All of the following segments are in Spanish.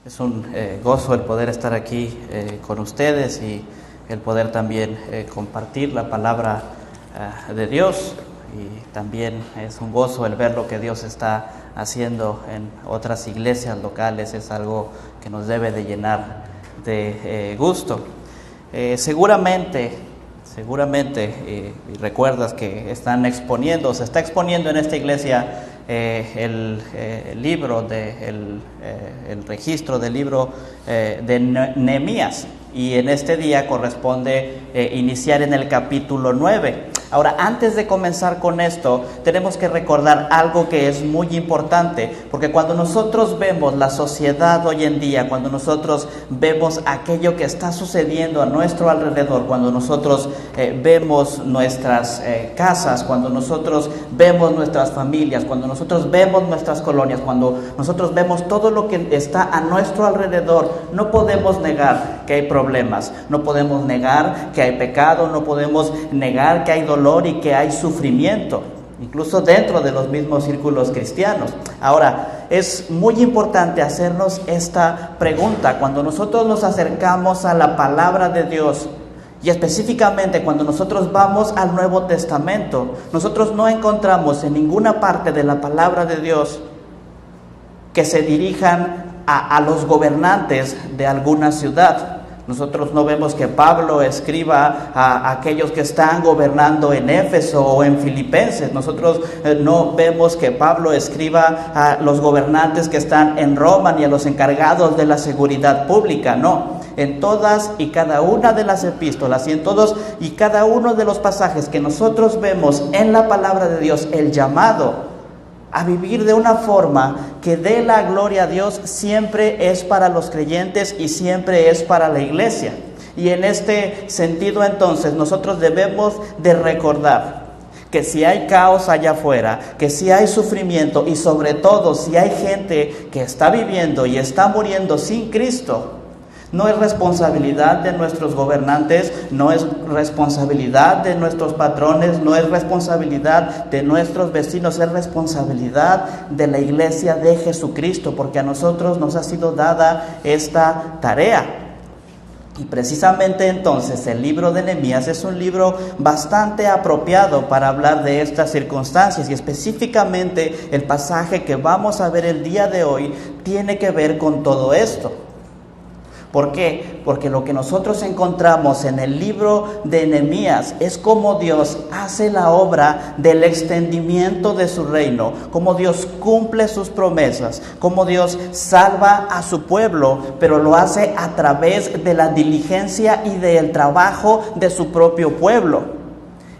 Es un gozo el poder estar aquí con ustedes y el poder también compartir la palabra de Dios, y también es un gozo el ver lo que Dios está haciendo en otras iglesias locales. Es algo que nos debe de llenar de gusto. Seguramente, y recuerdas que se está exponiendo en esta iglesia el libro el registro del libro de Nehemías, y en este día corresponde iniciar en el capítulo 9. Ahora, antes de comenzar con esto, tenemos que recordar algo que es muy importante, porque cuando nosotros vemos la sociedad hoy en día, cuando nosotros vemos aquello que está sucediendo a nuestro alrededor, cuando nosotros vemos nuestras casas, cuando nosotros vemos nuestras familias, cuando nosotros vemos nuestras colonias, cuando nosotros vemos todo lo que está a nuestro alrededor, no podemos negar que hay problemas, no podemos negar que hay pecado, no podemos negar que hay dolor y que hay sufrimiento, incluso dentro de los mismos círculos cristianos. Ahora, es muy importante hacernos esta pregunta cuando nosotros nos acercamos a la palabra de Dios, y específicamente cuando nosotros vamos al Nuevo Testamento. Nosotros no encontramos en ninguna parte de la palabra de Dios que se dirijan a los gobernantes de alguna ciudad. Nosotros no vemos que Pablo escriba a aquellos que están gobernando en Éfeso o en Filipenses. Nosotros no vemos que Pablo escriba a los gobernantes que están en Roma, ni a los encargados de la seguridad pública. No, en todas y cada una de las epístolas y en todos y cada uno de los pasajes que nosotros vemos en la palabra de Dios, el llamado a vivir de una forma que dé la gloria a Dios siempre es para los creyentes y siempre es para la iglesia. Y en este sentido, entonces, nosotros debemos de recordar que si hay caos allá afuera, que si hay sufrimiento y sobre todo si hay gente que está viviendo y está muriendo sin Cristo, no es responsabilidad de nuestros gobernantes, no es responsabilidad de nuestros patrones, no es responsabilidad de nuestros vecinos, es responsabilidad de la iglesia de Jesucristo, porque a nosotros nos ha sido dada esta tarea. Y precisamente entonces el libro de Nehemías es un libro bastante apropiado para hablar de estas circunstancias, y específicamente el pasaje que vamos a ver el día de hoy tiene que ver con todo esto. ¿Por qué? Porque lo que nosotros encontramos en el libro de Nehemías es cómo Dios hace la obra del extendimiento de su reino, cómo Dios cumple sus promesas, cómo Dios salva a su pueblo, pero lo hace a través de la diligencia y del trabajo de su propio pueblo.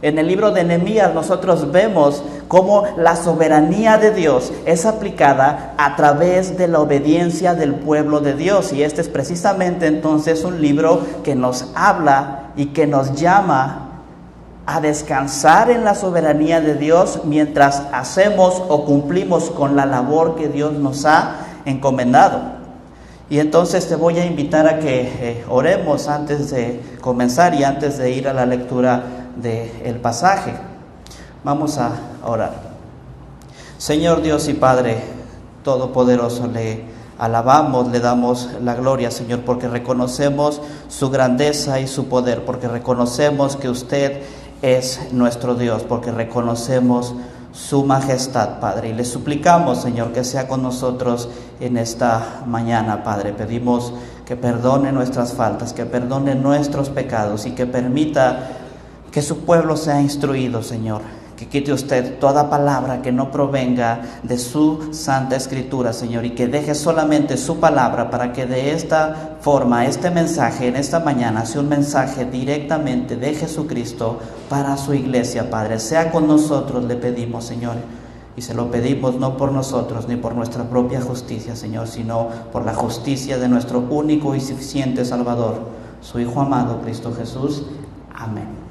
En el libro de Nehemías nosotros vemos cómo la soberanía de Dios es aplicada a través de la obediencia del pueblo de Dios. Y este es precisamente entonces un libro que nos habla y que nos llama a descansar en la soberanía de Dios mientras hacemos o cumplimos con la labor que Dios nos ha encomendado. Y entonces te voy a invitar a que oremos antes de comenzar y antes de ir a la lectura del pasaje. Vamos a orar. Señor Dios y Padre Todopoderoso, le alabamos, le damos la gloria, Señor, porque reconocemos su grandeza y su poder, porque reconocemos que usted es nuestro Dios, porque reconocemos su majestad, Padre, y le suplicamos, Señor, que sea con nosotros en esta mañana, Padre. Pedimos que perdone nuestras faltas, que perdone nuestros pecados y que permita que su pueblo sea instruido, Señor. Que quite usted toda palabra que no provenga de su Santa Escritura, Señor, y que deje solamente su palabra para que de esta forma, este mensaje en esta mañana sea un mensaje directamente de Jesucristo para su iglesia, Padre. Sea con nosotros, le pedimos, Señor, y se lo pedimos no por nosotros ni por nuestra propia justicia, Señor, sino por la justicia de nuestro único y suficiente Salvador, su Hijo amado, Cristo Jesús. Amén.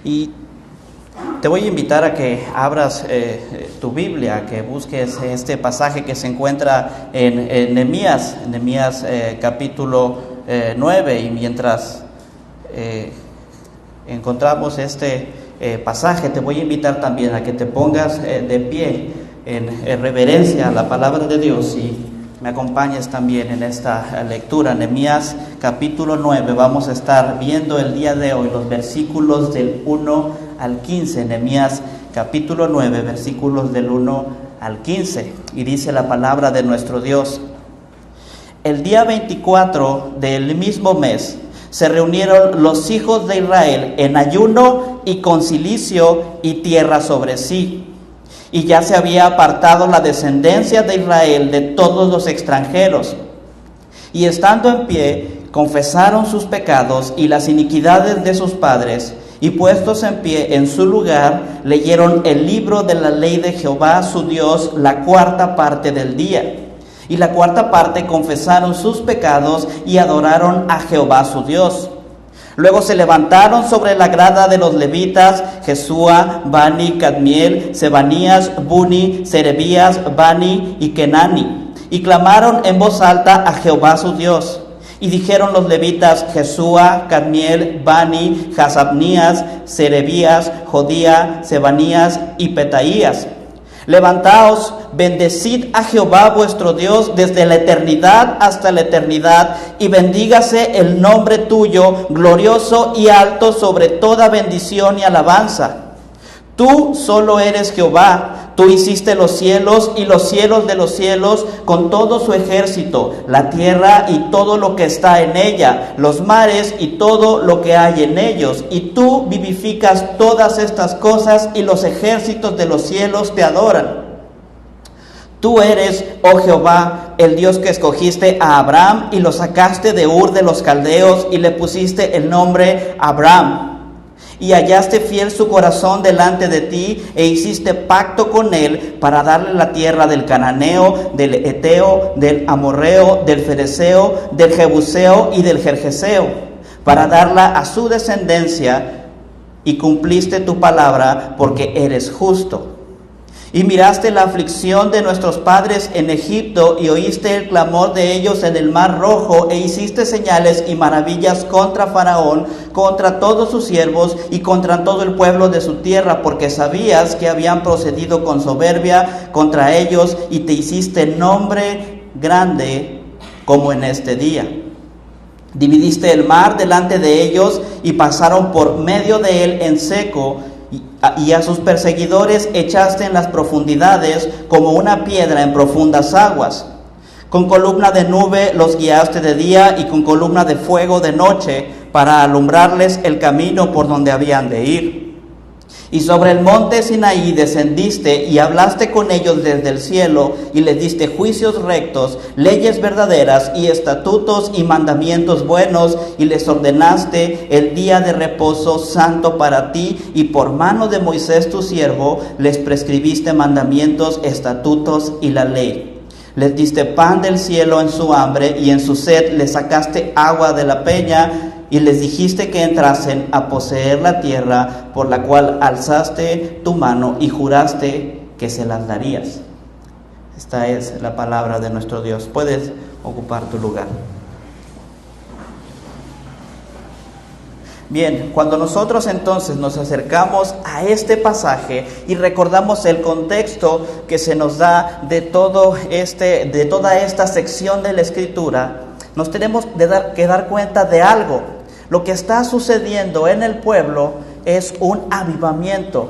Y te voy a invitar a que abras tu Biblia, que busques este pasaje que se encuentra en Nehemías capítulo 9. Y mientras encontramos este pasaje, te voy a invitar también a que te pongas de pie en reverencia a la palabra de Dios y me acompañes también en esta lectura. Nehemías capítulo 9, vamos a estar viendo el día de hoy los versículos del 1 al 15. Nehemías capítulo 9, versículos del 1 al 15. Y dice la palabra de nuestro Dios: el día 24 del mismo mes se reunieron los hijos de Israel en ayuno y con cilicio y tierra sobre sí. Y ya se había apartado la descendencia de Israel de todos los extranjeros. Y estando en pie, confesaron sus pecados y las iniquidades de sus padres, y puestos en pie en su lugar, leyeron el libro de la ley de Jehová su Dios la cuarta parte del día. Y la cuarta parte confesaron sus pecados y adoraron a Jehová su Dios. Luego se levantaron sobre la grada de los levitas Jesúa, Bani, Cadmiel, Sebanías, Buni, Serebías, Bani y Kenani, y clamaron en voz alta a Jehová su Dios. Y dijeron los levitas Jesúa, Cadmiel, Bani, Hasabnías, Serebías, Jodía, Sebanías y Petaías: levantaos, bendecid a Jehová vuestro Dios desde la eternidad hasta la eternidad, y bendígase el nombre tuyo, glorioso y alto sobre toda bendición y alabanza. Tú solo eres Jehová, tú hiciste los cielos y los cielos de los cielos con todo su ejército, la tierra y todo lo que está en ella, los mares y todo lo que hay en ellos, y tú vivificas todas estas cosas, y los ejércitos de los cielos te adoran. Tú eres, oh Jehová, el Dios que escogiste a Abraham y lo sacaste de Ur de los Caldeos y le pusiste el nombre Abraham. Y hallaste fiel su corazón delante de ti e hiciste pacto con él para darle la tierra del Cananeo, del Eteo, del Amorreo, del Fereceo, del Jebuseo y del Gergeseo, para darla a su descendencia, y cumpliste tu palabra porque eres justo. Y miraste la aflicción de nuestros padres en Egipto y oíste el clamor de ellos en el mar Rojo, e hiciste señales y maravillas contra Faraón, contra todos sus siervos y contra todo el pueblo de su tierra, porque sabías que habían procedido con soberbia contra ellos, y te hiciste nombre grande como en este día. Dividiste el mar delante de ellos y pasaron por medio de él en seco, y a sus perseguidores echaste en las profundidades como una piedra en profundas aguas. Con columna de nube los guiaste de día y con columna de fuego de noche, para alumbrarles el camino por donde habían de ir. Y sobre el monte Sinaí descendiste y hablaste con ellos desde el cielo, y les diste juicios rectos, leyes verdaderas y estatutos y mandamientos buenos, y les ordenaste el día de reposo santo para ti, y por mano de Moisés tu siervo les prescribiste mandamientos, estatutos y la ley. Les diste pan del cielo en su hambre, y en su sed les sacaste agua de la peña, y les dijiste que entrasen a poseer la tierra por la cual alzaste tu mano y juraste que se las darías. Esta es la palabra de nuestro Dios. Puedes ocupar tu lugar. Bien, cuando nosotros entonces nos acercamos a este pasaje y recordamos el contexto que se nos da de toda esta sección de la Escritura, nos tenemos que dar cuenta de algo. Lo que está sucediendo en el pueblo es un avivamiento.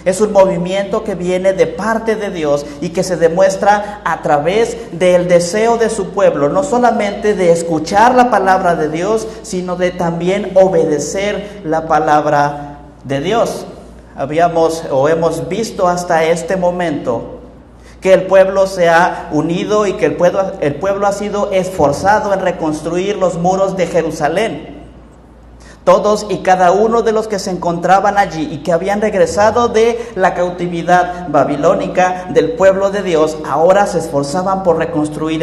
Es un movimiento que viene de parte de Dios y que se demuestra a través del deseo de su pueblo, no solamente de escuchar la palabra de Dios, sino de también obedecer la palabra de Dios. Hemos visto hasta este momento que el pueblo se ha unido y que el pueblo ha sido esforzado en reconstruir los muros de Jerusalén. Todos y cada uno de los que se encontraban allí y que habían regresado de la cautividad babilónica del pueblo de Dios, ahora se esforzaban por reconstruir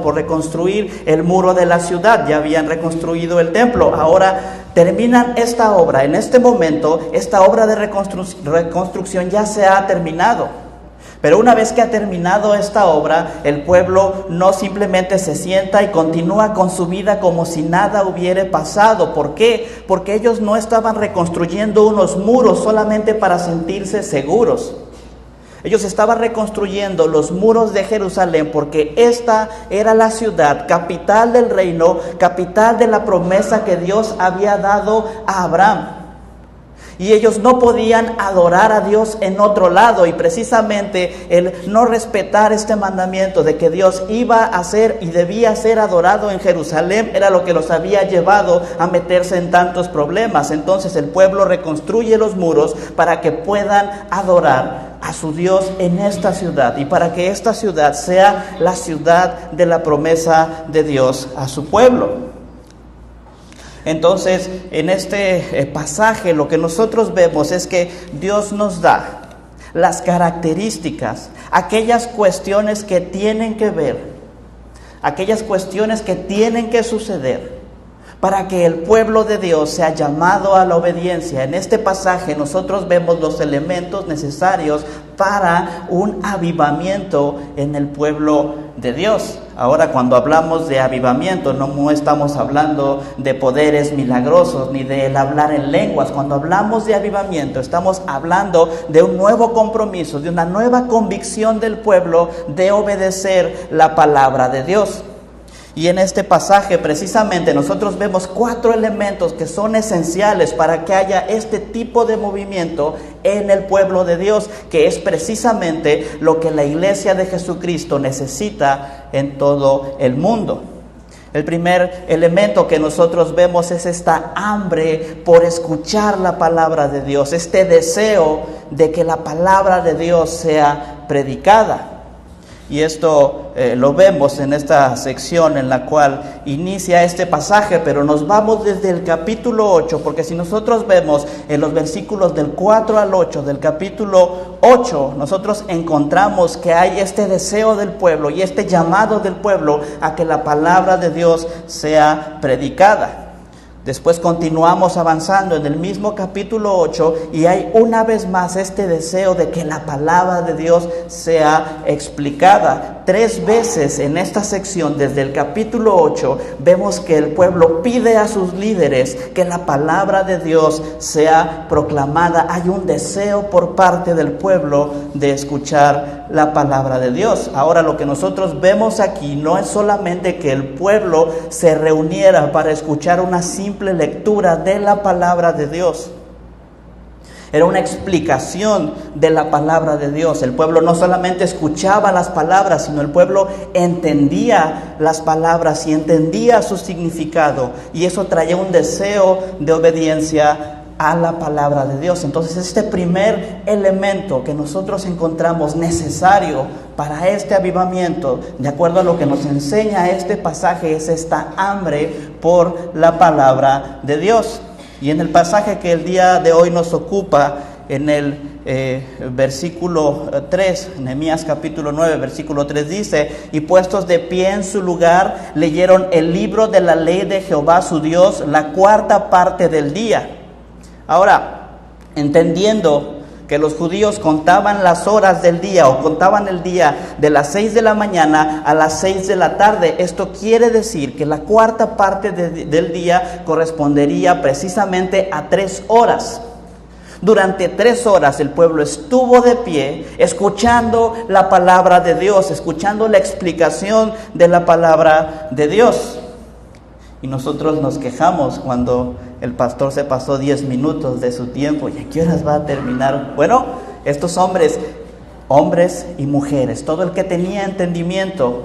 por reconstruir el muro de la ciudad. Ya habían reconstruido el templo, ahora terminan esta obra. En este momento, esta obra de reconstrucción ya se ha terminado. Pero una vez que ha terminado esta obra, el pueblo no simplemente se sienta y continúa con su vida como si nada hubiera pasado. ¿Por qué? Porque ellos no estaban reconstruyendo unos muros solamente para sentirse seguros. Ellos estaban reconstruyendo los muros de Jerusalén porque esta era la ciudad, capital del reino, capital de la promesa que Dios había dado a Abraham. Y ellos no podían adorar a Dios en otro lado, y precisamente el no respetar este mandamiento de que Dios iba a ser y debía ser adorado en Jerusalén era lo que los había llevado a meterse en tantos problemas. Entonces el pueblo reconstruye los muros para que puedan adorar a su Dios en esta ciudad y para que esta ciudad sea la ciudad de la promesa de Dios a su pueblo. Entonces, en este pasaje lo que nosotros vemos es que Dios nos da las características, aquellas cuestiones que tienen que ver, aquellas cuestiones que tienen que suceder para que el pueblo de Dios sea llamado a la obediencia. En este pasaje nosotros vemos los elementos necesarios para un avivamiento en el pueblo de Dios. Ahora, cuando hablamos de avivamiento, no estamos hablando de poderes milagrosos ni de el hablar en lenguas. Cuando hablamos de avivamiento, estamos hablando de un nuevo compromiso, de una nueva convicción del pueblo de obedecer la palabra de Dios. Y en este pasaje precisamente nosotros vemos 4 elementos que son esenciales para que haya este tipo de movimiento en el pueblo de Dios, que es precisamente lo que la iglesia de Jesucristo necesita en todo el mundo. El primer elemento que nosotros vemos es esta hambre por escuchar la palabra de Dios, este deseo de que la palabra de Dios sea predicada. Y esto lo vemos en esta sección en la cual inicia este pasaje, pero nos vamos desde el capítulo 8, porque si nosotros vemos en los versículos del 4 al 8 del capítulo 8, nosotros encontramos que hay este deseo del pueblo y este llamado del pueblo a que la palabra de Dios sea predicada. Después continuamos avanzando en el mismo capítulo 8 y hay una vez más este deseo de que la palabra de Dios sea explicada. 3 veces en esta sección, desde el capítulo 8, vemos que el pueblo pide a sus líderes que la palabra de Dios sea proclamada. Hay un deseo por parte del pueblo de escuchar la palabra de Dios. Ahora, lo que nosotros vemos aquí no es solamente que el pueblo se reuniera para escuchar una simple lectura de la palabra de Dios. Era una explicación de la palabra de Dios. El pueblo no solamente escuchaba las palabras, sino el pueblo entendía las palabras y entendía su significado. Y eso traía un deseo de obediencia a la palabra de Dios. Entonces, este primer elemento que nosotros encontramos necesario para este avivamiento, de acuerdo a lo que nos enseña este pasaje, es esta hambre por la palabra de Dios. Y en el pasaje que el día de hoy nos ocupa, en el versículo 3, Nehemías capítulo 9, versículo 3 dice: y puestos de pie en su lugar, leyeron el libro de la ley de Jehová su Dios la 4ª parte del día. Ahora, entendiendo que los judíos contaban las horas del día o contaban el día de las 6 de la mañana a las 6 de la tarde, esto quiere decir que la 4ª parte del día correspondería precisamente a 3 horas. Durante 3 horas el pueblo estuvo de pie, escuchando la palabra de Dios, escuchando la explicación de la palabra de Dios. Y nosotros nos quejamos cuando el pastor se pasó 10 minutos de su tiempo. ¿Y a qué horas va a terminar? Bueno, estos hombres y mujeres, todo el que tenía entendimiento,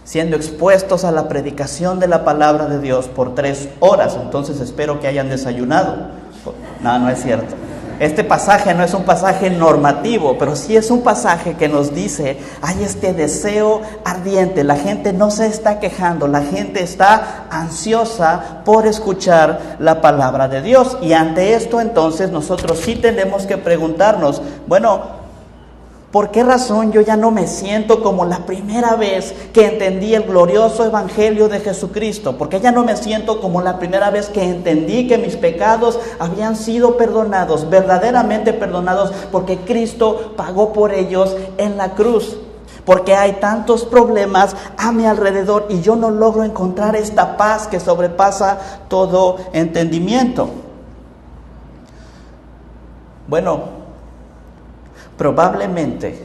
siendo expuestos a la predicación de la palabra de Dios por 3 horas. Entonces espero que hayan desayunado. No es cierto. Este pasaje no es un pasaje normativo, pero sí es un pasaje que nos dice, hay este deseo ardiente, la gente no se está quejando, la gente está ansiosa por escuchar la palabra de Dios. Y ante esto entonces nosotros sí tenemos que preguntarnos, bueno, ¿por qué razón yo ya no me siento como la primera vez que entendí el glorioso evangelio de Jesucristo? ¿Por qué ya no me siento como la primera vez que entendí que mis pecados habían sido perdonados, verdaderamente perdonados, porque Cristo pagó por ellos en la cruz? Porque hay tantos problemas a mi alrededor y yo no logro encontrar esta paz que sobrepasa todo entendimiento. Bueno, Probablemente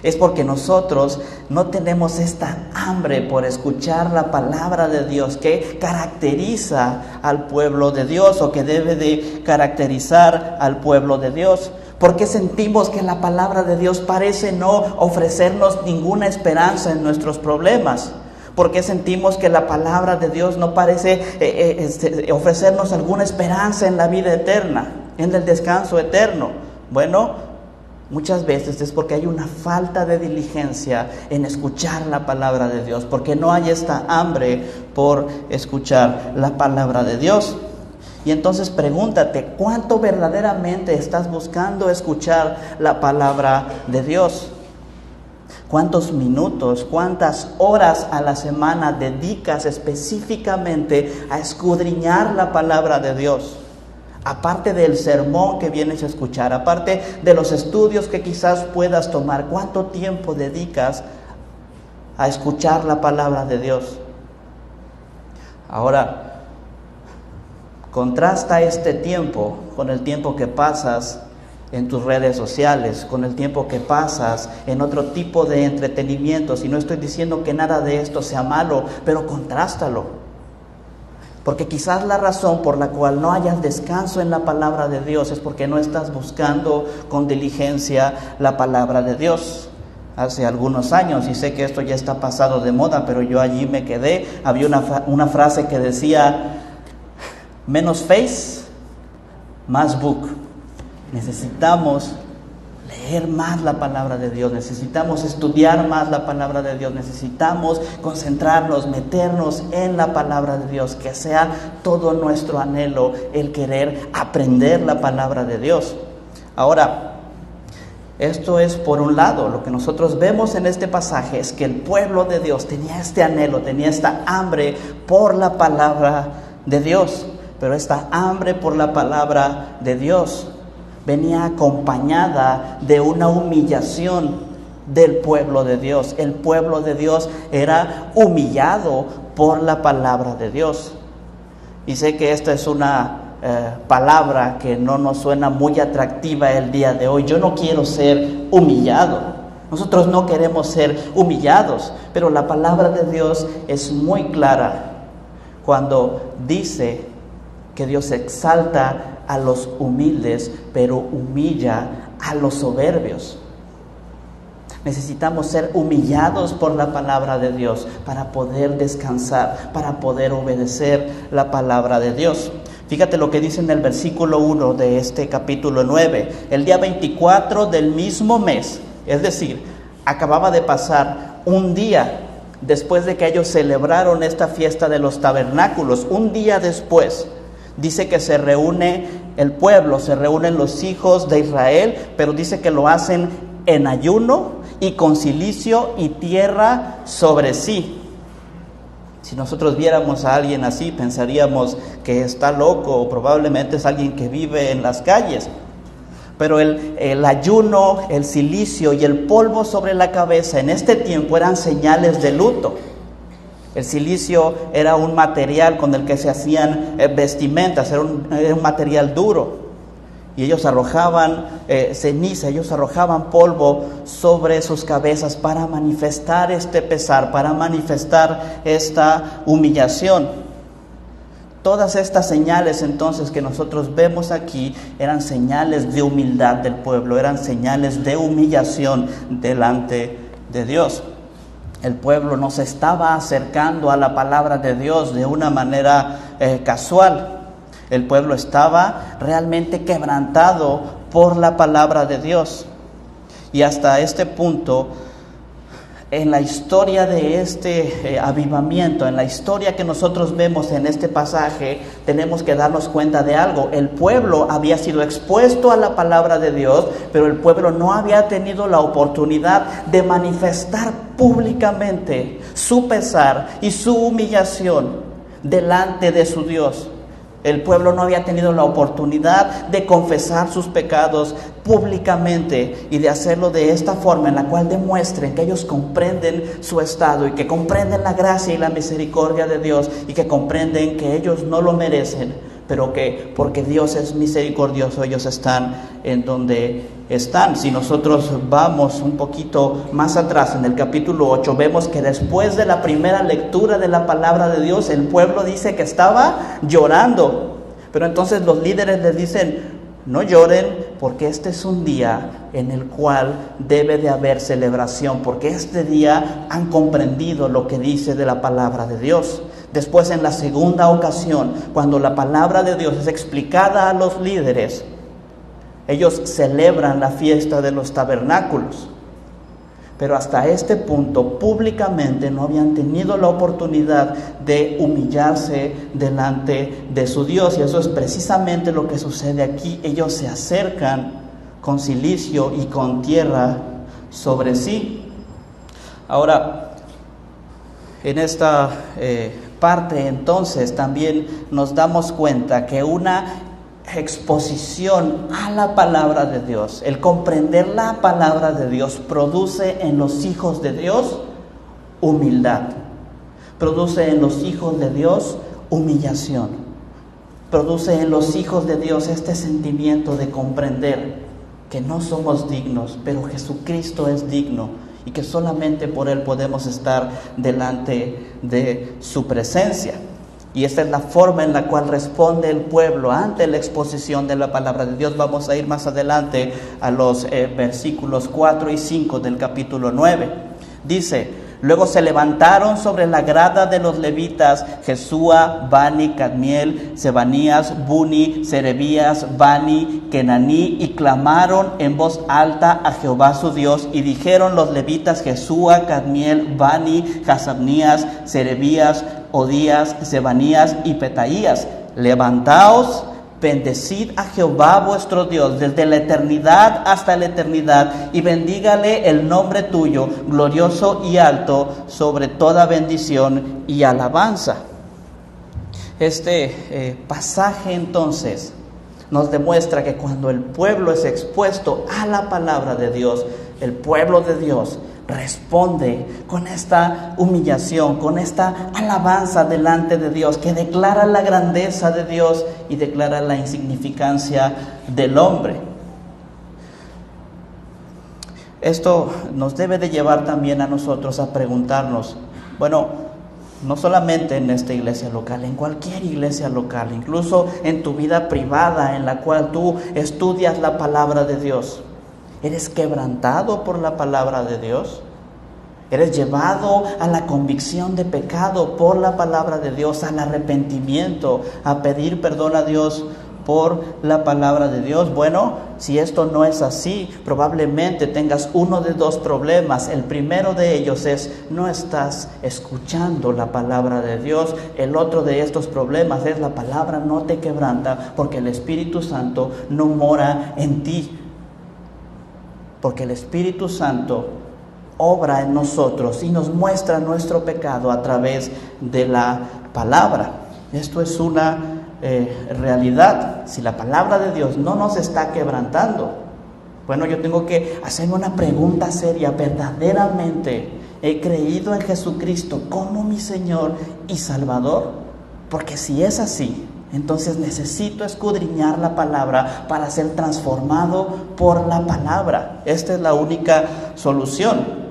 es porque nosotros no tenemos esta hambre por escuchar la palabra de Dios que caracteriza al pueblo de Dios o que debe de caracterizar al pueblo de Dios. Porque sentimos que la palabra de Dios parece no ofrecernos ninguna esperanza en nuestros problemas. Porque sentimos que la palabra de Dios no parece ofrecernos alguna esperanza en la vida eterna, en el descanso eterno. Bueno, muchas veces es porque hay una falta de diligencia en escuchar la palabra de Dios, porque no hay esta hambre por escuchar la palabra de Dios. Y entonces pregúntate, ¿cuánto verdaderamente estás buscando escuchar la palabra de Dios? ¿Cuántos minutos, cuántas horas a la semana dedicas específicamente a escudriñar la palabra de Dios? Aparte del sermón que vienes a escuchar, aparte de los estudios que quizás puedas tomar, ¿cuánto tiempo dedicas a escuchar la palabra de Dios? Ahora, contrasta este tiempo con el tiempo que pasas en tus redes sociales, con el tiempo que pasas en otro tipo de entretenimientos. Y no estoy diciendo que nada de esto sea malo, pero contrástalo. Porque quizás la razón por la cual no hayas descanso en la palabra de Dios es porque no estás buscando con diligencia la palabra de Dios. Hace algunos años, y sé que esto ya está pasado de moda, pero yo allí me quedé, había una frase que decía: menos face, más book. Necesitamos leer más la palabra de Dios, necesitamos estudiar más la palabra de Dios, necesitamos concentrarnos, meternos en la palabra de Dios, que sea todo nuestro anhelo el querer aprender la palabra de Dios. Ahora, esto es por un lado, lo que nosotros vemos en este pasaje es que el pueblo de Dios tenía este anhelo, tenía esta hambre por la palabra de Dios, pero esta hambre por la palabra de Dios venía acompañada de una humillación del pueblo de Dios. El pueblo de Dios era humillado por la palabra de Dios. Y sé que esta es una palabra que no nos suena muy atractiva el día de hoy. Yo no quiero ser humillado. Nosotros no queremos ser humillados, pero la palabra de Dios es muy clara cuando dice que Dios exalta a los humildes, pero humilla a los soberbios. Necesitamos ser humillados por la palabra de Dios para poder descansar, para poder obedecer la palabra de Dios. Fíjate lo que dice en el versículo 1 de este capítulo 9. El día 24 del mismo mes, es decir, acababa de pasar un día después de que ellos celebraron esta fiesta de los tabernáculos. Un día después, dice que se reúne el pueblo, se reúnen los hijos de Israel, pero dice que lo hacen en ayuno y con cilicio y tierra sobre sí. Si nosotros viéramos a alguien así, pensaríamos que está loco, o probablemente es alguien que vive en las calles. Pero el ayuno, el cilicio y el polvo sobre la cabeza en este tiempo eran señales de luto. El cilicio era un material con el que se hacían vestimentas, era un material duro. Y ellos arrojaban ceniza, ellos arrojaban polvo sobre sus cabezas para manifestar este pesar, para manifestar esta humillación. Todas estas señales entonces que nosotros vemos aquí eran señales de humildad del pueblo, eran señales de humillación delante de Dios. El pueblo no se estaba acercando a la palabra de Dios de una manera casual. El pueblo estaba realmente quebrantado por la palabra de Dios. Y hasta este punto, en la historia de este avivamiento, en la historia que nosotros vemos en este pasaje, tenemos que darnos cuenta de algo. El pueblo había sido expuesto a la palabra de Dios, pero el pueblo no había tenido la oportunidad de manifestar públicamente su pesar y su humillación delante de su Dios. El pueblo no había tenido la oportunidad de confesar sus pecados públicamente y de hacerlo de esta forma en la cual demuestren que ellos comprenden su estado y que comprenden la gracia y la misericordia de Dios y que comprenden que ellos no lo merecen, pero que porque Dios es misericordioso, ellos están en donde están. Si nosotros vamos un poquito más atrás, en el capítulo 8, vemos que después de la primera lectura de la palabra de Dios, el pueblo dice que estaba llorando. Pero entonces los líderes les dicen: no lloren, porque este es un día en el cual debe de haber celebración, porque este día han comprendido lo que dice de la palabra de Dios. Después, en la segunda ocasión, cuando la palabra de Dios es explicada a los líderes, ellos celebran la fiesta de los tabernáculos. Pero hasta este punto, públicamente no habían tenido la oportunidad de humillarse delante de su Dios. Y eso es precisamente lo que sucede aquí. Ellos se acercan con cilicio y con tierra sobre sí. Ahora, en esta parte entonces también nos damos cuenta que una exposición a la palabra de Dios, el comprender la palabra de Dios, produce en los hijos de Dios humildad, produce en los hijos de Dios humillación, produce en los hijos de Dios este sentimiento de comprender que no somos dignos, pero Jesucristo es digno y que solamente por Él podemos estar delante de su presencia. Y esta es la forma en la cual responde el pueblo ante la exposición de la palabra de Dios. Vamos a ir más adelante a los versículos 4 y 5 del capítulo 9. Dice: luego se levantaron sobre la grada de los levitas Jesúa, Bani, Cadmiel, Sebanías, Buni, Serebías, Bani, Kenaní, y clamaron en voz alta a Jehová su Dios, y dijeron los levitas Jesúa, Cadmiel, Bani, Hasabnías, Serebías, Odías, Sebanías y Petaías: levantaos, bendecid a Jehová vuestro Dios desde la eternidad hasta la eternidad, y bendígale el nombre tuyo, glorioso y alto, sobre toda bendición y alabanza. Este pasaje entonces nos demuestra que cuando el pueblo es expuesto a la palabra de Dios, el pueblo de Dios responde con esta humillación, con esta alabanza delante de Dios, que declara la grandeza de Dios y declara la insignificancia del hombre. Esto nos debe de llevar también a nosotros a preguntarnos, bueno, no solamente en esta iglesia local, en cualquier iglesia local, incluso en tu vida privada en la cual tú estudias la palabra de Dios, ¿eres quebrantado por la palabra de Dios? ¿Eres llevado a la convicción de pecado por la palabra de Dios, al arrepentimiento, a pedir perdón a Dios por la palabra de Dios? Bueno, si esto no es así, probablemente tengas uno de dos problemas. El primero de ellos es: no estás escuchando la palabra de Dios. El otro de estos problemas es: la palabra no te quebranta porque el Espíritu Santo no mora en ti. Porque el Espíritu Santo obra en nosotros y nos muestra nuestro pecado a través de la palabra. Esto es una realidad. Si la palabra de Dios no nos está quebrantando, bueno, yo tengo que hacerme una pregunta seria: ¿verdaderamente he creído en Jesucristo como mi Señor y Salvador? Porque si es así, entonces necesito escudriñar la palabra para ser transformado por la palabra. Esta es la única solución.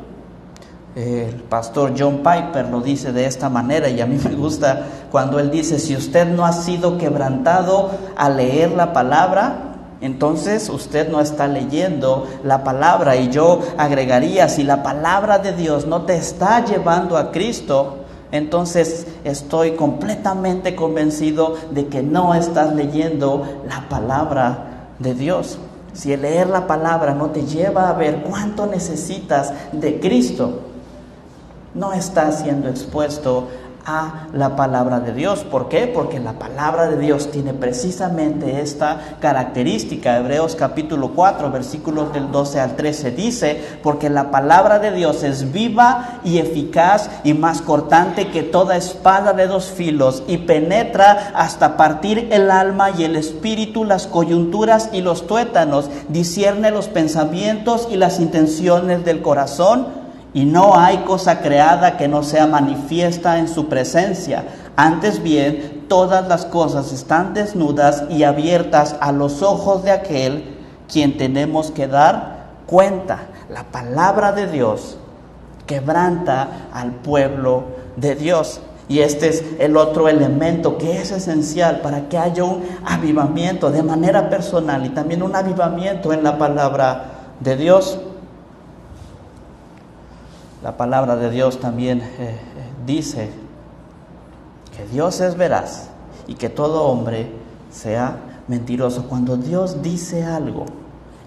El pastor John Piper lo dice de esta manera, y a mí me gusta cuando él dice: si usted no ha sido quebrantado al leer la palabra, entonces usted no está leyendo la palabra. Y yo agregaría: si la palabra de Dios no te está llevando a Cristo, entonces estoy completamente convencido de que no estás leyendo la palabra de Dios. Si el leer la palabra no te lleva a ver cuánto necesitas de Cristo, no estás siendo expuesto a la palabra de Dios. ¿Por qué? Porque la palabra de Dios tiene precisamente esta característica. Hebreos capítulo 4, versículos del 12 al 13 dice: porque la palabra de Dios es viva y eficaz y más cortante que toda espada de dos filos, y penetra hasta partir el alma y el espíritu, las coyunturas y los tuétanos, discierne los pensamientos y las intenciones del corazón. Y no hay cosa creada que no sea manifiesta en su presencia. Antes bien, todas las cosas están desnudas y abiertas a los ojos de aquel quien tenemos que dar cuenta. La palabra de Dios quebranta al pueblo de Dios. Y este es el otro elemento que es esencial para que haya un avivamiento de manera personal y también un avivamiento en la palabra de Dios. La palabra de Dios también dice que Dios es veraz y que todo hombre sea mentiroso. Cuando Dios dice algo,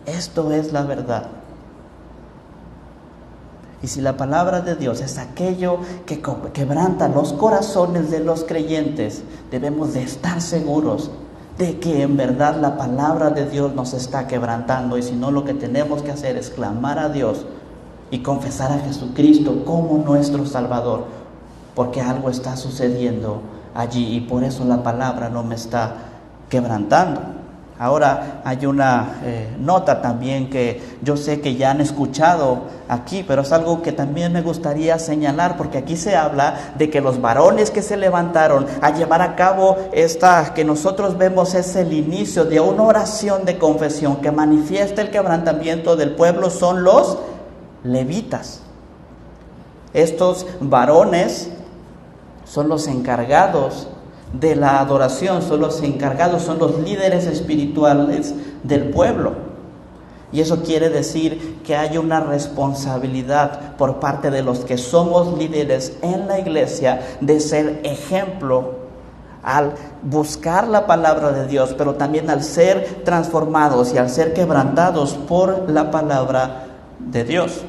esto es la verdad. Y si la palabra de Dios es aquello que quebranta los corazones de los creyentes, debemos de estar seguros de que en verdad la palabra de Dios nos está quebrantando. Y si no, lo que tenemos que hacer es clamar a Dios y confesar a Jesucristo como nuestro Salvador, porque algo está sucediendo allí y por eso la palabra no me está quebrantando. Ahora hay una nota también que yo sé que ya han escuchado aquí, pero es algo que también me gustaría señalar, porque aquí se habla de que los varones que se levantaron a llevar a cabo esta que nosotros vemos es el inicio de una oración de confesión que manifiesta el quebrantamiento del pueblo, son los levitas. Estos varones son los encargados de la adoración, son los encargados, son los líderes espirituales del pueblo. Y eso quiere decir que hay una responsabilidad por parte de los que somos líderes en la iglesia de ser ejemplo al buscar la palabra de Dios, pero también al ser transformados y al ser quebrantados por la palabra de Dios.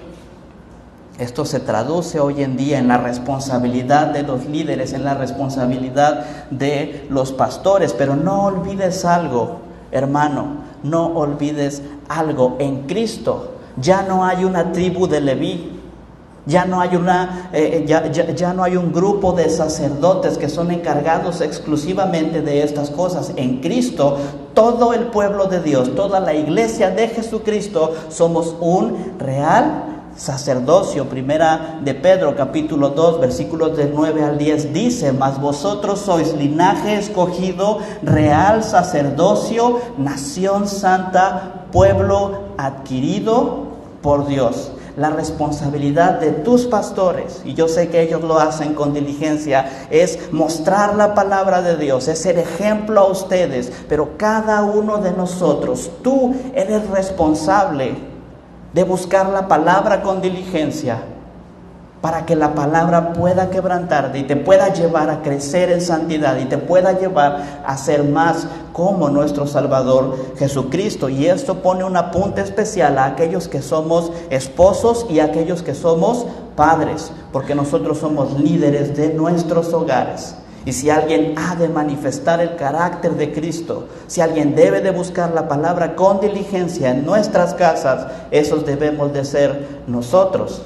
Esto se traduce hoy en día en la responsabilidad de los líderes, en la responsabilidad de los pastores. Pero no olvides algo, hermano, no olvides algo. En Cristo ya no hay una tribu de Leví, ya no hay un grupo de sacerdotes que son encargados exclusivamente de estas cosas. En Cristo, todo el pueblo de Dios, toda la iglesia de Jesucristo, somos un real sacerdocio. Primera de Pedro, capítulo 2, versículos del 9 al 10, dice: mas vosotros sois linaje escogido, real sacerdocio, nación santa, pueblo adquirido por Dios. La responsabilidad de tus pastores, y yo sé que ellos lo hacen con diligencia, es mostrar la palabra de Dios, es ser ejemplo a ustedes, pero cada uno de nosotros, tú eres responsable de buscar la palabra con diligencia para que la palabra pueda quebrantarte y te pueda llevar a crecer en santidad y te pueda llevar a ser más como nuestro Salvador Jesucristo. Y esto pone un apunte especial a aquellos que somos esposos y a aquellos que somos padres, porque nosotros somos líderes de nuestros hogares. Y si alguien ha de manifestar el carácter de Cristo, si alguien debe de buscar la palabra con diligencia en nuestras casas, esos debemos de ser nosotros.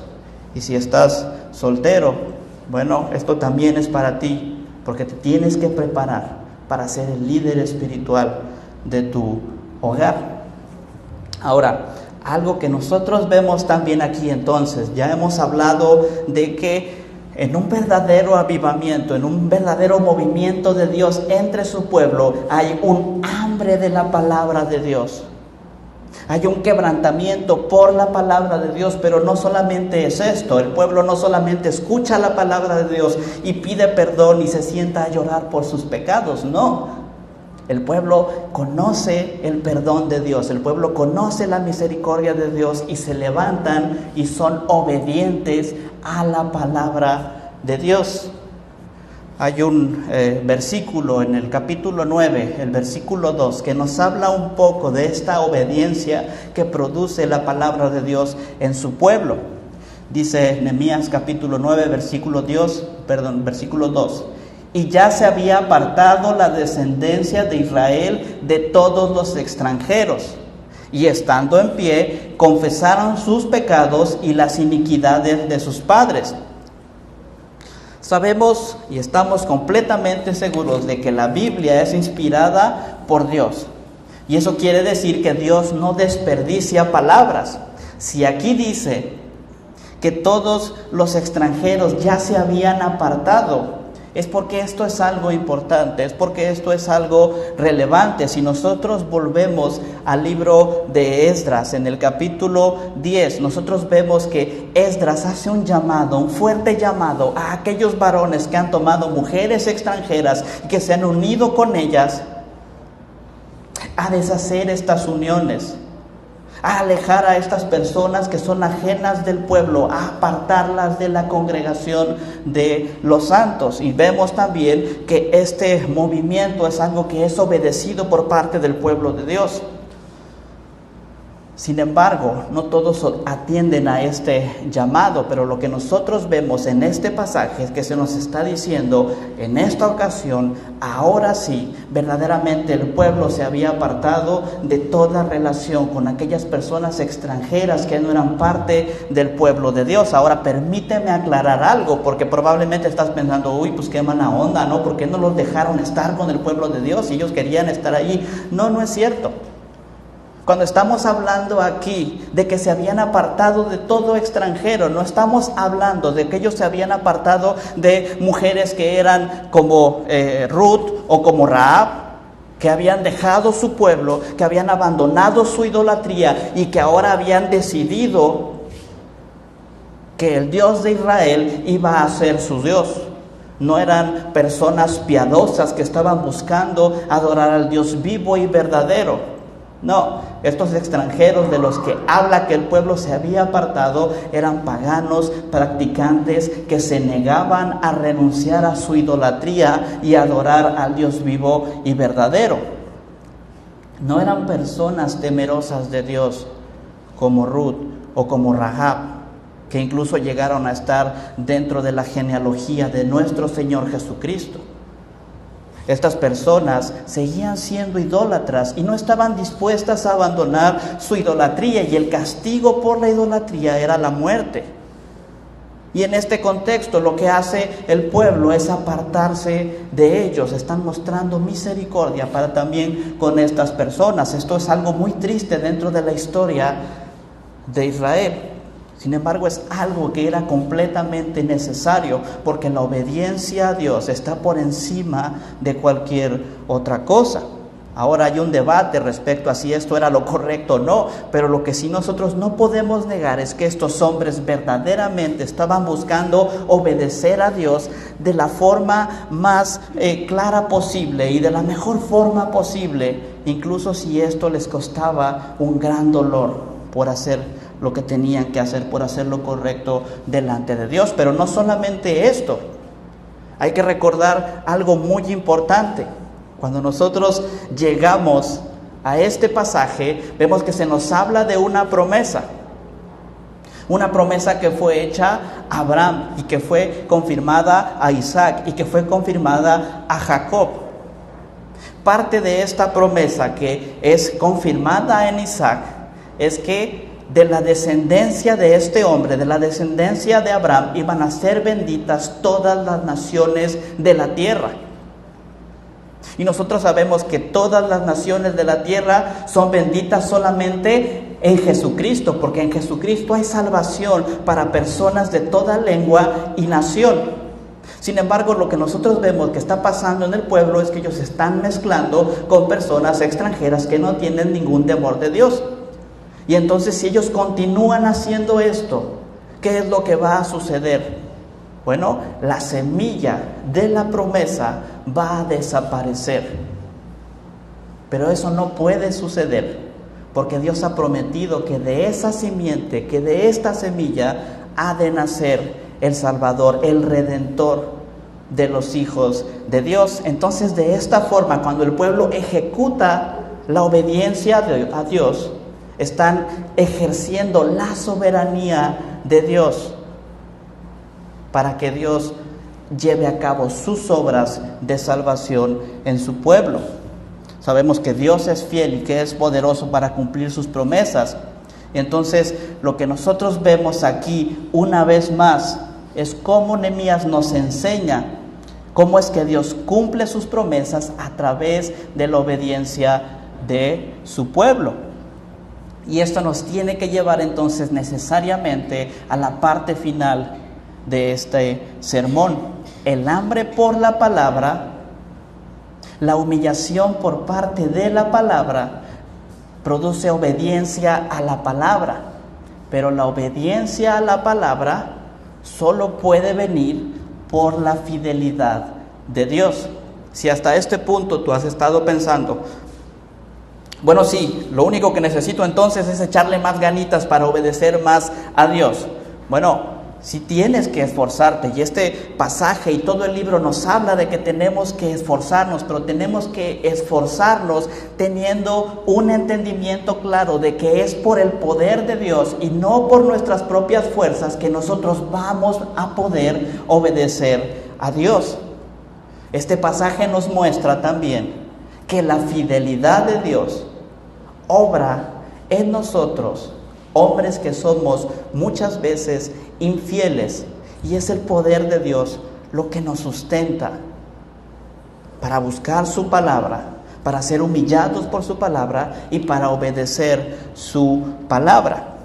Y si estás soltero, bueno, esto también es para ti, porque te tienes que preparar para ser el líder espiritual de tu hogar. Ahora, algo que nosotros vemos también aquí entonces, ya hemos hablado de que en un verdadero avivamiento, en un verdadero movimiento de Dios entre su pueblo, hay un hambre de la palabra de Dios. Hay un quebrantamiento por la palabra de Dios, pero no solamente es esto. El pueblo no solamente escucha la palabra de Dios y pide perdón y se sienta a llorar por sus pecados, no. El pueblo conoce el perdón de Dios, el pueblo conoce la misericordia de Dios y se levantan y son obedientes a la palabra de Dios. Hay un versículo en el capítulo 9, el versículo 2, que nos habla un poco de esta obediencia que produce la palabra de Dios en su pueblo. Dice Nehemías capítulo 9, versículo 2. Y ya se había apartado la descendencia de Israel de todos los extranjeros. Y estando en pie, confesaron sus pecados y las iniquidades de sus padres. Sabemos y estamos completamente seguros de que la Biblia es inspirada por Dios. Y eso quiere decir que Dios no desperdicia palabras. Si aquí dice que todos los extranjeros ya se habían apartado, es porque esto es algo importante, es porque esto es algo relevante. Si nosotros volvemos al libro de Esdras, en el capítulo 10, nosotros vemos que Esdras hace un llamado, un fuerte llamado a aquellos varones que han tomado mujeres extranjeras y que se han unido con ellas a deshacer estas uniones, a alejar a estas personas que son ajenas del pueblo, a apartarlas de la congregación de los santos. Y vemos también que este movimiento es algo que es obedecido por parte del pueblo de Dios. Sin embargo, no todos atienden a este llamado, pero lo que nosotros vemos en este pasaje es que se nos está diciendo, en esta ocasión, ahora sí, verdaderamente el pueblo se había apartado de toda relación con aquellas personas extranjeras que no eran parte del pueblo de Dios. Ahora, permíteme aclarar algo, porque probablemente estás pensando, uy, pues qué mala onda, ¿no? ¿Por qué no los dejaron estar con el pueblo de Dios si ellos querían estar allí? No, no es cierto. Cuando estamos hablando aquí de que se habían apartado de todo extranjero, no estamos hablando de que ellos se habían apartado de mujeres que eran como Ruth o como Rahab, que habían dejado su pueblo, que habían abandonado su idolatría y que ahora habían decidido que el Dios de Israel iba a ser su Dios. No eran personas piadosas que estaban buscando adorar al Dios vivo y verdadero. No, estos extranjeros de los que habla que el pueblo se había apartado eran paganos, practicantes que se negaban a renunciar a su idolatría y adorar al Dios vivo y verdadero. No eran personas temerosas de Dios como Ruth o como Rahab, que incluso llegaron a estar dentro de la genealogía de nuestro Señor Jesucristo. Estas personas seguían siendo idólatras y no estaban dispuestas a abandonar su idolatría, y el castigo por la idolatría era la muerte. Y en este contexto lo que hace el pueblo es apartarse de ellos. Están mostrando misericordia para también con estas personas. Esto es algo muy triste dentro de la historia de Israel. Sin embargo, es algo que era completamente necesario, porque la obediencia a Dios está por encima de cualquier otra cosa. Ahora hay un debate respecto a si esto era lo correcto o no, pero lo que sí nosotros no podemos negar es que estos hombres verdaderamente estaban buscando obedecer a Dios de la forma más clara posible y de la mejor forma posible, incluso si esto les costaba un gran dolor por hacer lo que tenían que hacer, por hacer lo correcto delante de Dios. Pero no solamente esto, hay que recordar algo muy importante. Cuando nosotros llegamos a este pasaje, vemos que se nos habla de una promesa que fue hecha a Abraham y que fue confirmada a Isaac y que fue confirmada a Jacob. Parte de esta promesa que es confirmada en Isaac es que de la descendencia de este hombre, de la descendencia de Abraham, iban a ser benditas todas las naciones de la tierra. Y nosotros sabemos que todas las naciones de la tierra son benditas solamente en Jesucristo, porque en Jesucristo hay salvación para personas de toda lengua y nación. Sin embargo, lo que nosotros vemos que está pasando en el pueblo es que ellos se están mezclando con personas extranjeras que no tienen ningún temor de Dios. Y entonces, si ellos continúan haciendo esto, ¿qué es lo que va a suceder? Bueno, la semilla de la promesa va a desaparecer. Pero eso no puede suceder, porque Dios ha prometido que de esa simiente, que de esta semilla, ha de nacer el Salvador, el Redentor de los hijos de Dios. Entonces, de esta forma, cuando el pueblo ejecuta la obediencia a Dios, están ejerciendo la soberanía de Dios para que Dios lleve a cabo sus obras de salvación en su pueblo. Sabemos que Dios es fiel y que es poderoso para cumplir sus promesas. Entonces, lo que nosotros vemos aquí una vez más es cómo Nehemías nos enseña cómo es que Dios cumple sus promesas a través de la obediencia de su pueblo. Y esto nos tiene que llevar entonces necesariamente a la parte final de este sermón. el hambre por la palabra, la humillación por parte de la palabra, produce obediencia a la palabra. Pero la obediencia a la palabra solo puede venir por la fidelidad de Dios. Si hasta este punto tú has estado pensando, bueno, sí, lo único que necesito entonces es echarle más ganitas para obedecer más a Dios. Bueno, si tienes que esforzarte, y este pasaje y todo el libro nos habla de que tenemos que esforzarnos, pero tenemos que esforzarnos teniendo un entendimiento claro de que es por el poder de Dios y no por nuestras propias fuerzas que nosotros vamos a poder obedecer a Dios. Este pasaje nos muestra también que la fidelidad de Dios obra en nosotros, hombres que somos muchas veces infieles, y es el poder de Dios lo que nos sustenta para buscar su palabra, para ser humillados por su palabra y para obedecer su palabra.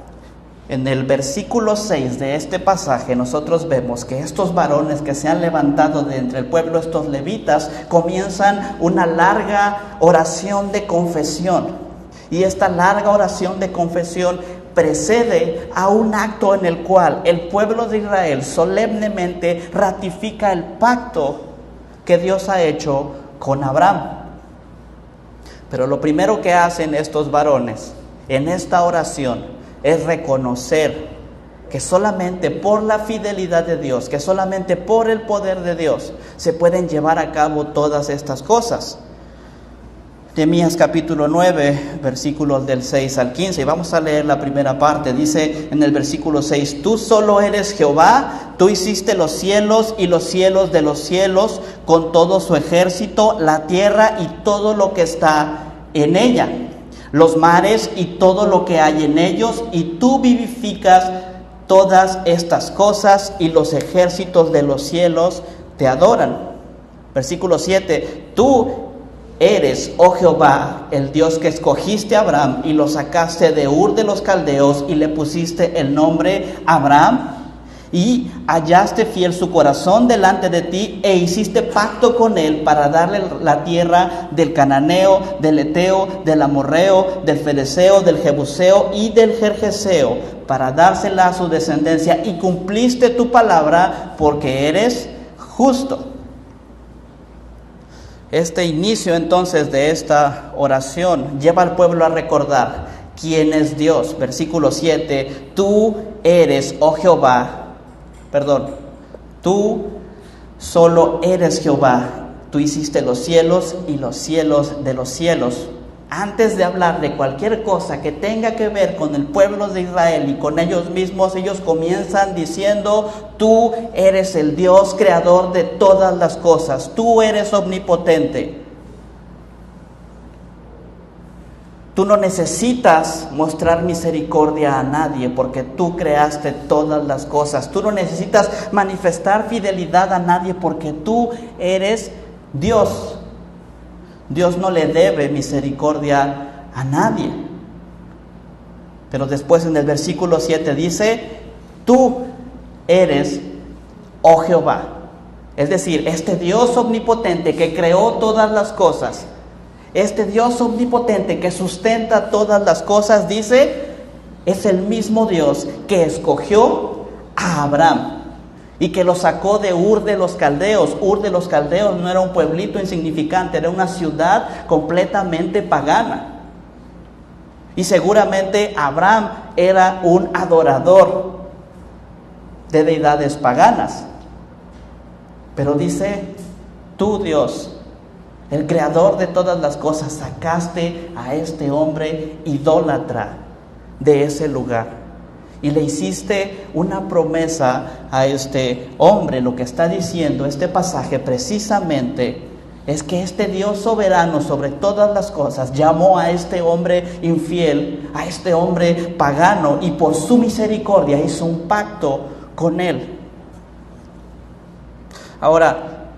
En el versículo 6 de este pasaje nosotros vemos que estos varones que se han levantado de entre el pueblo, estos levitas, comienzan una larga oración de confesión. Y esta larga oración de confesión precede a un acto en el cual el pueblo de Israel solemnemente ratifica el pacto que Dios ha hecho con Abraham. Pero lo primero que hacen estos varones en esta oración es reconocer que solamente por la fidelidad de Dios, que solamente por el poder de Dios se pueden llevar a cabo todas estas cosas. Nehemías capítulo 9, versículos del 6 al 15. Y vamos a leer la primera parte. Dice en el versículo 6: Tú solo eres Jehová, tú hiciste los cielos y los cielos de los cielos, con todo su ejército, la tierra y todo lo que está en ella, los mares y todo lo que hay en ellos, y tú vivificas todas estas cosas, y los ejércitos de los cielos te adoran. Versículo 7: Tú eres, oh Jehová, el Dios que escogiste a Abraham y lo sacaste de Ur de los Caldeos y le pusiste el nombre Abraham, y hallaste fiel su corazón delante de ti e hiciste pacto con él para darle la tierra del cananeo, del eteo, del amorreo, del fereceo, del jebuseo y del gergeseo, para dársela a su descendencia, y cumpliste tu palabra porque eres justo. Este inicio entonces de esta oración lleva al pueblo a recordar quién es Dios. Versículo 7: Tú eres, oh Jehová, tú solo eres Jehová, tú hiciste los cielos y los cielos de los cielos. Antes de hablar de cualquier cosa que tenga que ver con el pueblo de Israel y con ellos mismos, ellos comienzan diciendo: tú eres el Dios creador de todas las cosas, tú eres omnipotente. Tú no necesitas mostrar misericordia a nadie porque tú creaste todas las cosas. Tú no necesitas manifestar fidelidad a nadie porque tú eres Dios. Dios no le debe misericordia a nadie. Pero después en el versículo 7 dice: tú eres, oh Jehová. Es decir, este Dios omnipotente que creó todas las cosas, este Dios omnipotente que sustenta todas las cosas, dice, es el mismo Dios que escogió a Abraham y que lo sacó de Ur de los Caldeos. Ur de los Caldeos no era un pueblito insignificante, era una ciudad completamente pagana. Y seguramente Abraham era un adorador de deidades paganas. Pero dice: tú, Dios, el creador de todas las cosas, sacaste a este hombre idólatra de ese lugar y le hiciste una promesa a este hombre. Lo que está diciendo este pasaje precisamente es que este Dios soberano sobre todas las cosas llamó a este hombre infiel, a este hombre pagano, y por su misericordia hizo un pacto con él. Ahora,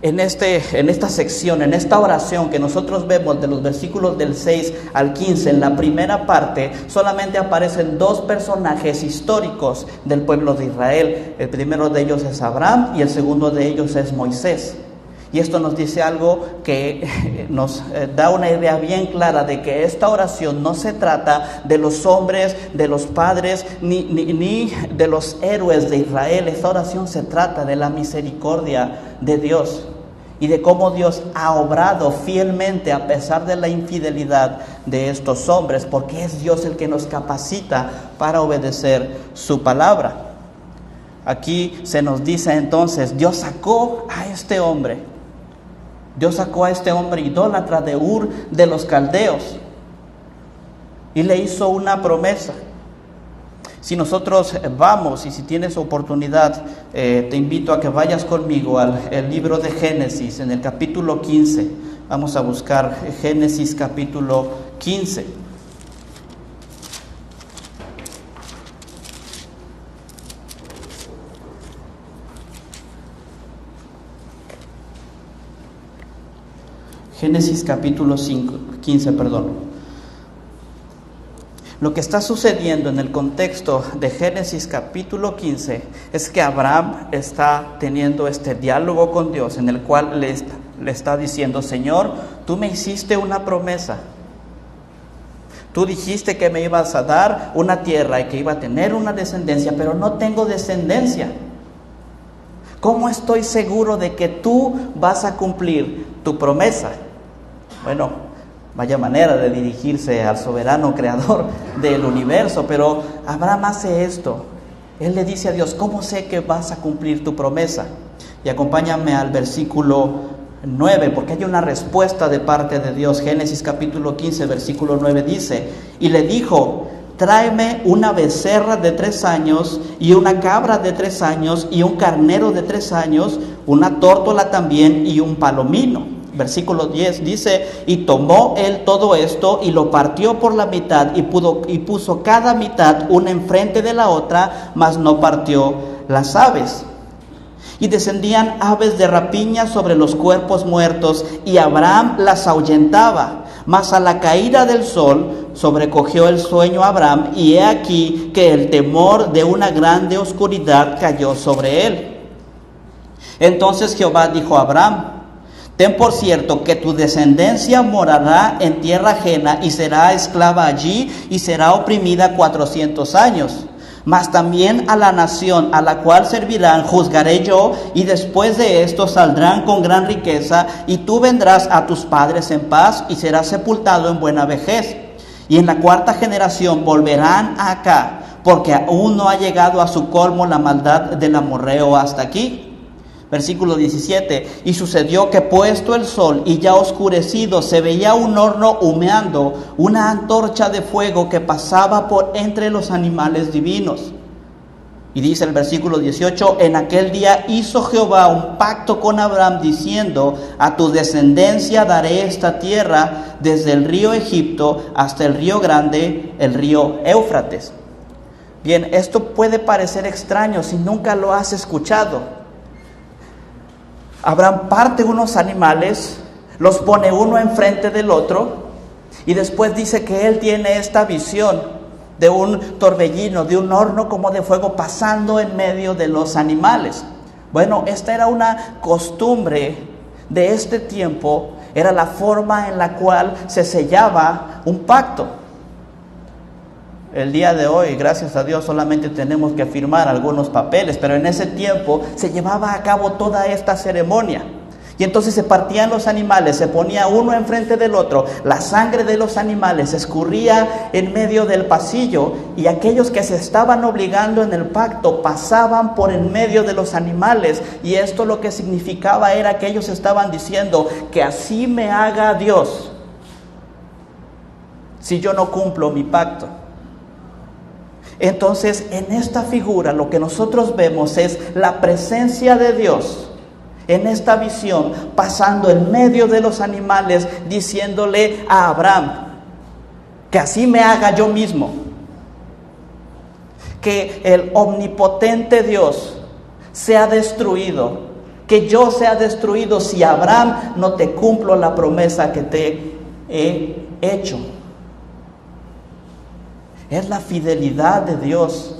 en esta sección, en esta oración que nosotros vemos de los versículos del 6 al 15, en la primera parte, solamente aparecen dos personajes históricos del pueblo de Israel. El primero de ellos es Abraham y el segundo de ellos es Moisés. Y esto nos dice algo que nos da una idea bien clara de que esta oración no se trata de los hombres, de los padres, ni de los héroes de Israel. Esta oración se trata de la misericordia de Dios y de cómo Dios ha obrado fielmente a pesar de la infidelidad de estos hombres, porque es Dios el que nos capacita para obedecer su palabra. Aquí se nos dice entonces, Dios sacó a este hombre idólatra de Ur de los Caldeos y le hizo una promesa. Si nosotros vamos, y si tienes oportunidad, te invito a que vayas conmigo al libro de Génesis, en el capítulo 15. Vamos a buscar Génesis capítulo 15. Génesis capítulo 15. Lo que está sucediendo en el contexto de Génesis capítulo 15 es que Abraham está teniendo este diálogo con Dios en el cual le está diciendo: Señor, tú me hiciste una promesa. Tú dijiste que me ibas a dar una tierra y que iba a tener una descendencia, pero no tengo descendencia. ¿Cómo estoy seguro de que tú vas a cumplir tu promesa? Bueno, vaya manera de dirigirse al soberano creador del universo, pero Abraham hace esto. Él le dice a Dios: ¿cómo sé que vas a cumplir tu promesa? Y acompáñame al versículo 9, porque hay una respuesta de parte de Dios. Génesis capítulo 15, versículo 9 dice: y le dijo: tráeme una becerra de 3 años y una cabra de 3 años y un carnero de 3 años, una tórtola también y un palomino. Versículo 10 dice: y tomó él todo esto y lo partió por la mitad y puso cada mitad una enfrente de la otra, mas no partió las aves. Y descendían aves de rapiña sobre los cuerpos muertos, y Abraham las ahuyentaba. Mas a la caída del sol sobrecogió el sueño a Abraham, y he aquí que el temor de una grande oscuridad cayó sobre él. Entonces Jehová dijo a Abraham: ten por cierto que tu descendencia morará en tierra ajena y será esclava allí y será oprimida 400 años. Mas también a la nación a la cual servirán juzgaré yo, y después de esto saldrán con gran riqueza, y tú vendrás a tus padres en paz y serás sepultado en buena vejez. Y en la 4ª generación volverán acá, porque aún no ha llegado a su colmo la maldad del amorreo hasta aquí. Versículo 17: y sucedió que puesto el sol y ya oscurecido, se veía un horno humeando, una antorcha de fuego que pasaba por entre los animales divinos. Y dice el versículo 18: en aquel día hizo Jehová un pacto con Abraham, diciendo: a tu descendencia daré esta tierra, desde el río Egipto hasta el río grande, el río Éufrates. Bien, esto puede parecer extraño si nunca lo has escuchado. Abraham parte unos animales, los pone uno enfrente del otro, y después dice que él tiene esta visión de un torbellino, de un horno como de fuego pasando en medio de los animales. Bueno, esta era una costumbre de este tiempo, era la forma en la cual se sellaba un pacto. El día de hoy, gracias a Dios, solamente tenemos que firmar algunos papeles, pero en ese tiempo se llevaba a cabo toda esta ceremonia. Y entonces se partían los animales, se ponía uno enfrente del otro, la sangre de los animales escurría en medio del pasillo, y aquellos que se estaban obligando en el pacto pasaban por en medio de los animales, y esto lo que significaba era que ellos estaban diciendo: que así me haga Dios si yo no cumplo mi pacto. Entonces, en esta figura lo que nosotros vemos es la presencia de Dios en esta visión, pasando en medio de los animales, diciéndole a Abraham: que así me haga yo mismo, que el omnipotente Dios sea destruido que yo sea destruido si Abraham no te cumplo la promesa que te he hecho. Es la fidelidad de Dios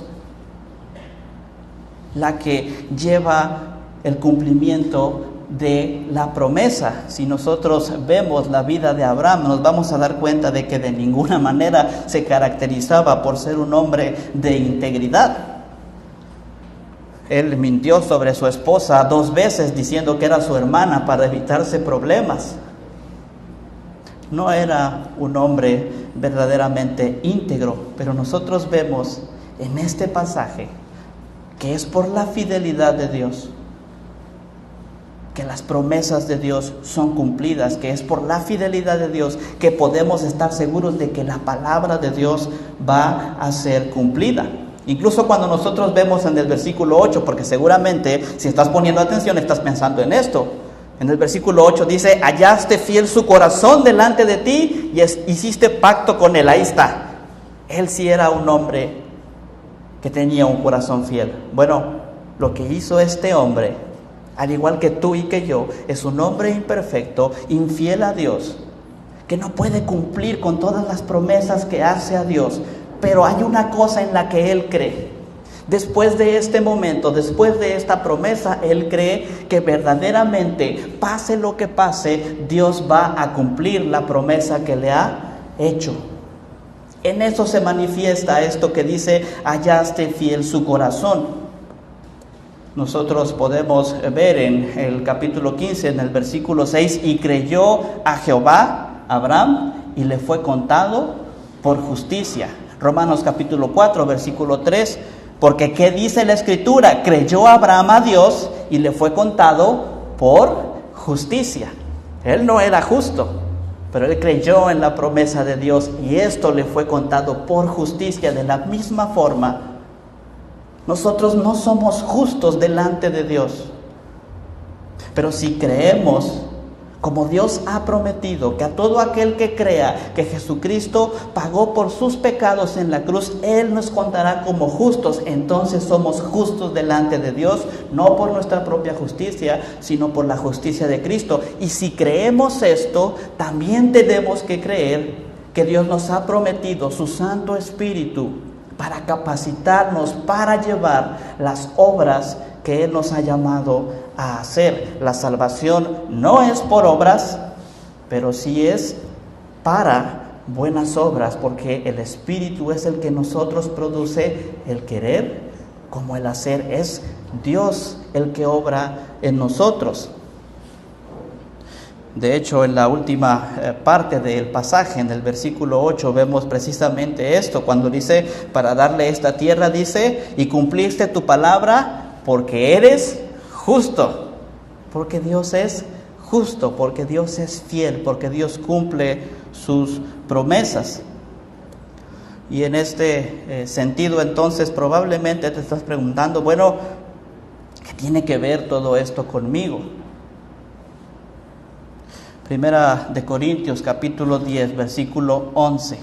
la que lleva el cumplimiento de la promesa. Si nosotros vemos la vida de Abraham, nos vamos a dar cuenta de que de ninguna manera se caracterizaba por ser un hombre de integridad. Él mintió sobre su esposa 2 veces diciendo que era su hermana para evitarse problemas. No era un hombre verdaderamente íntegro, pero nosotros vemos en este pasaje que es por la fidelidad de Dios que las promesas de Dios son cumplidas, que es por la fidelidad de Dios que podemos estar seguros de que la palabra de Dios va a ser cumplida. Incluso cuando nosotros vemos en el versículo 8, porque seguramente si estás poniendo atención estás pensando en esto. En el versículo 8 dice, hallaste fiel su corazón delante de ti y hiciste pacto con él. Ahí está. Él sí era un hombre que tenía un corazón fiel. Bueno, lo que hizo este hombre, al igual que tú y que yo, es un hombre imperfecto, infiel a Dios, que no puede cumplir con todas las promesas que hace a Dios. Pero hay una cosa en la que él cree. Después de este momento, después de esta promesa, él cree que verdaderamente, pase lo que pase, Dios va a cumplir la promesa que le ha hecho. En eso se manifiesta esto que dice, hallaste fiel su corazón. Nosotros podemos ver en el capítulo 15, en el versículo 6, y creyó a Jehová, Abraham, y le fue contado por justicia. Romanos capítulo 4, versículo 3, porque ¿qué dice la Escritura? Creyó Abraham a Dios y le fue contado por justicia. Él no era justo, pero él creyó en la promesa de Dios y esto le fue contado por justicia. De la misma forma, nosotros no somos justos delante de Dios, pero si creemos, como Dios ha prometido, que a todo aquel que crea que Jesucristo pagó por sus pecados en la cruz, Él nos contará como justos. Entonces somos justos delante de Dios, no por nuestra propia justicia, sino por la justicia de Cristo. Y si creemos esto, también tenemos que creer que Dios nos ha prometido su Santo Espíritu para capacitarnos, para llevar las obras que Él nos ha llamado a hacer. La salvación no es por obras, pero sí es para buenas obras, porque el Espíritu es el que nosotros produce el querer como el hacer. Es Dios el que obra en nosotros. De hecho, en la última parte del pasaje, en el versículo 8, vemos precisamente esto, cuando dice, para darle esta tierra, dice, y cumpliste tu palabra porque eres justo, porque Dios es justo, porque Dios es fiel, porque Dios cumple sus promesas. Y en este sentido, entonces, probablemente te estás preguntando, bueno, ¿qué tiene que ver todo esto conmigo? Primera de Corintios, capítulo 10, versículo 11.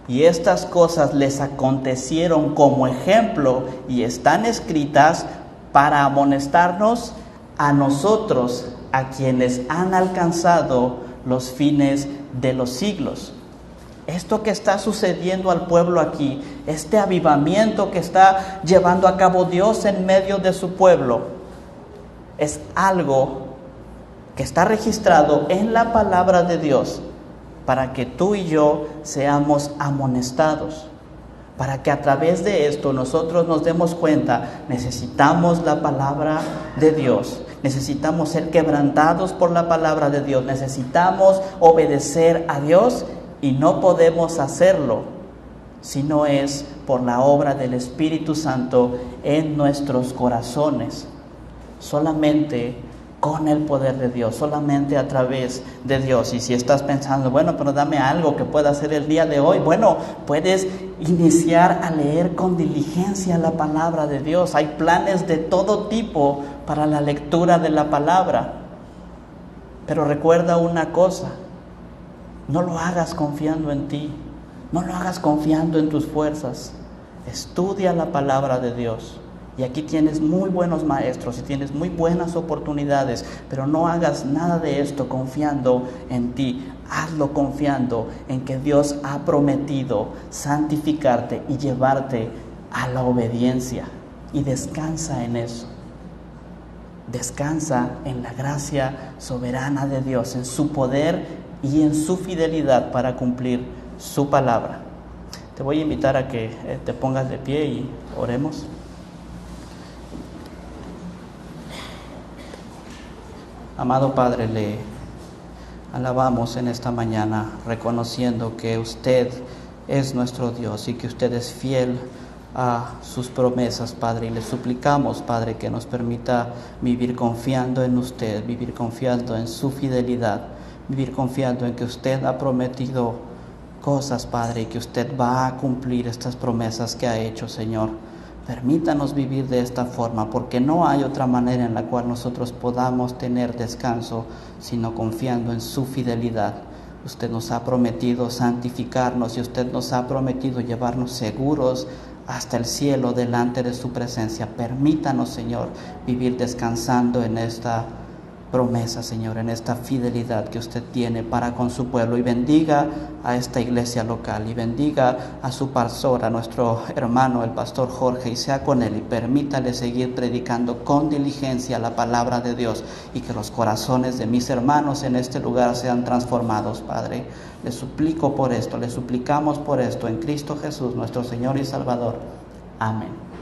Y estas cosas les acontecieron como ejemplo y están escritas para amonestarnos a nosotros, a quienes han alcanzado los fines de los siglos. Esto que está sucediendo al pueblo aquí, este avivamiento que está llevando a cabo Dios en medio de su pueblo, es algo que está registrado en la palabra de Dios para que tú y yo seamos amonestados, para que a través de esto nosotros nos demos cuenta, necesitamos la palabra de Dios, necesitamos ser quebrantados por la palabra de Dios, necesitamos obedecer a Dios y no podemos hacerlo si no es por la obra del Espíritu Santo en nuestros corazones. Solamente con el poder de Dios, solamente a través de Dios. Y si estás pensando, bueno, pero dame algo que pueda hacer el día de hoy, bueno, puedes iniciar a leer con diligencia la palabra de Dios. Hay planes de todo tipo para la lectura de la palabra. Pero recuerda una cosa, no lo hagas confiando en ti, no lo hagas confiando en tus fuerzas. Estudia la palabra de Dios, Y aquí tienes muy buenos maestros y tienes muy buenas oportunidades, pero no hagas nada de esto confiando en ti. Hazlo confiando en que Dios ha prometido santificarte y llevarte a la obediencia. Y descansa en eso. Descansa en la gracia soberana de Dios, en su poder y en su fidelidad para cumplir su palabra. Te voy a invitar a que te pongas de pie y oremos. Amado Padre, le alabamos en esta mañana, reconociendo que usted es nuestro Dios y que usted es fiel a sus promesas, Padre, y le suplicamos, Padre, que nos permita vivir confiando en usted, vivir confiando en su fidelidad, vivir confiando en que usted ha prometido cosas, Padre, y que usted va a cumplir estas promesas que ha hecho, Señor. Permítanos vivir de esta forma, porque no hay otra manera en la cual nosotros podamos tener descanso, sino confiando en su fidelidad. Usted nos ha prometido santificarnos y usted nos ha prometido llevarnos seguros hasta el cielo delante de su presencia. Permítanos, Señor, vivir descansando en esta promesa, Señor, en esta fidelidad que usted tiene para con su pueblo, y bendiga a esta iglesia local y bendiga a su pastor, a nuestro hermano el pastor Jorge, y sea con él y permítale seguir predicando con diligencia la palabra de Dios, y que los corazones de mis hermanos en este lugar sean transformados, Padre. Le suplico por esto, le suplicamos por esto en Cristo Jesús, nuestro Señor y Salvador. Amén.